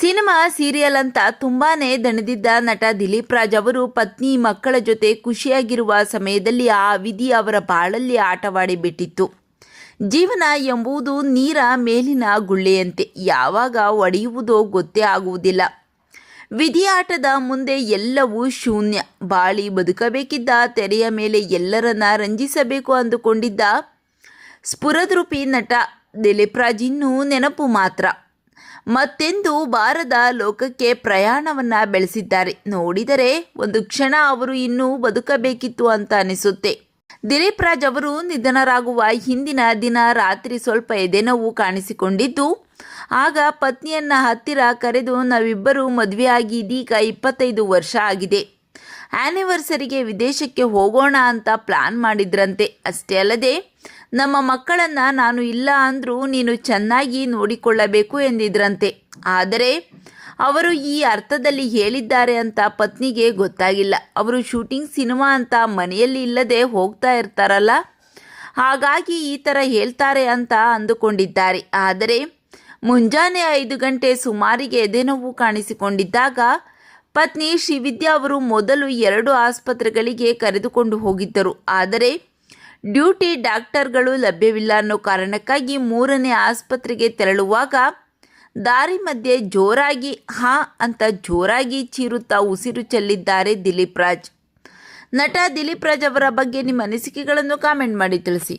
Cinema serial ಅಂತ ತುಂಬಾನೇ ದಣಿದಿದ್ದ ನಟ ದಿಲೀಪ್ ರಾಜ್ ಅವರು ಪತ್ನಿ ಮಕ್ಕಳ ಜೊತೆ ಖುಷಿಯಾಗಿರುವ ಸಮಯದಲ್ಲಿ ಆ ವಿಧಿ ಅವರ ಬಾಳಲ್ಲಿ ಆಟವಾಡಿ ಬಿಟ್ಟಿತ್ತು. ಜೀವನ ಎಂಬುದು ನೀರ ಮೇಲಿನ ಗುಳ್ಳೆಯಂತೆ ಯಾವಾಗ ಒಡೆಯುವುದೋ ಗೊತ್ತೇ ಆಗುವುದಿಲ್ಲ. ವಿಧಿಯಾಟದ ಮುಂದೆ ಎಲ್ಲವೂ ಶೂನ್ಯ. ಬಾಳಿ ಬದುಕಬೇಕಿದ್ದ ತೆರೆಯ ಮೇಲೆ ಎಲ್ಲರನ್ನ ರಂಜಿಸಬೇಕು ಅಂದುಕೊಂಡಿದ್ದ ಸ್ಫುರದ್ರೂಪಿ ನಟ ದಿಲೀಪ್ ರಾಜ್ ಇನ್ನೂ ನೆನಪು ಮಾತ್ರ. ಮತ್ತೆಂದು ಬಾರದ ಲೋಕಕ್ಕೆ ಪ್ರಯಾಣವನ್ನ ಬೆಳೆಸಿದ್ದಾರೆ. ನೋಡಿದರೆ ಒಂದು ಕ್ಷಣ ಅವರು ಇನ್ನೂ ಬದುಕಬೇಕಿತ್ತು ಅಂತ ಅನಿಸುತ್ತೆ. ದಿಲೀಪ್ ರಾಜ್ ಅವರು ನಿಧನರಾಗುವ ಹಿಂದಿನ ದಿನ ರಾತ್ರಿ ಸ್ವಲ್ಪ ಎದೆನೋವು ಕಾಣಿಸಿಕೊಂಡಿದ್ದು, ಆಗ ಪತ್ನಿಯನ್ನ ಹತ್ತಿರ ಕರೆದು ನಾವಿಬ್ಬರು ಮದುವೆಯಾಗಿ ಇದೀಗ 25 ವರ್ಷ ಆಗಿದೆ, ಆ್ಯನಿವರ್ಸರಿಗೆ ವಿದೇಶಕ್ಕೆ ಹೋಗೋಣ ಅಂತ ಪ್ಲಾನ್ ಮಾಡಿದ್ರಂತೆ. ಅಷ್ಟೇ ಅಲ್ಲದೆ ನಮ್ಮ ಮಕ್ಕಳನ್ನು ನಾನು ಇಲ್ಲ ಅಂದರೂ ನೀನು ಚೆನ್ನಾಗಿ ನೋಡಿಕೊಳ್ಳಬೇಕು ಎಂದಿದ್ರಂತೆ. ಆದರೆ ಅವರು ಈ ಅರ್ಥದಲ್ಲಿ ಹೇಳಿದ್ದಾರೆ ಅಂತ ಪತ್ನಿಗೆ ಗೊತ್ತಾಗಿಲ್ಲ. ಅವರು ಶೂಟಿಂಗ್ ಸಿನಿಮಾ ಅಂತ ಮನೆಯಲ್ಲಿ ಇಲ್ಲದೆ ಹೋಗ್ತಾ ಇರ್ತಾರಲ್ಲ, ಹಾಗಾಗಿ ಈ ಥರ ಹೇಳ್ತಾರೆ ಅಂತ ಅಂದುಕೊಂಡಿದ್ದಾರೆ. ಆದರೆ ಮುಂಜಾನೆ 5 ಗಂಟೆ ಸುಮಾರಿಗೆ ಎದೆನೋವು ಕಾಣಿಸಿಕೊಂಡಿದ್ದಾಗ ಪತ್ನಿ ಶ್ರೀವಿದ್ಯಾ ಅವರು ಮೊದಲು 2 ಆಸ್ಪತ್ರೆಗಳಿಗೆ ಕರೆದುಕೊಂಡು ಹೋಗಿದ್ದರು. ಆದರೆ ಡ್ಯೂಟಿ ಡಾಕ್ಟರ್ಗಳು ಲಭ್ಯವಿಲ್ಲ ಅನ್ನೋ ಕಾರಣಕ್ಕಾಗಿ 3ನೇ ಆಸ್ಪತ್ರೆಗೆ ತೆರಳುವಾಗ ದಾರಿ ಮಧ್ಯೆ ಜೋರಾಗಿ ಅಂತ ಜೋರಾಗಿ ಚೀರುತ್ತಾ ಉಸಿರು ಚೆಲ್ಲಿದ್ದಾರೆ ದಿಲೀಪ್ ರಾಜ್. ನಟ ದಿಲೀಪ್ ರಾಜ್ ಅವರ ಬಗ್ಗೆ ನಿಮ್ಮ ಅನಿಸಿಕೆಗಳನ್ನು ಕಾಮೆಂಟ್ ಮಾಡಿ ತಿಳಿಸಿ.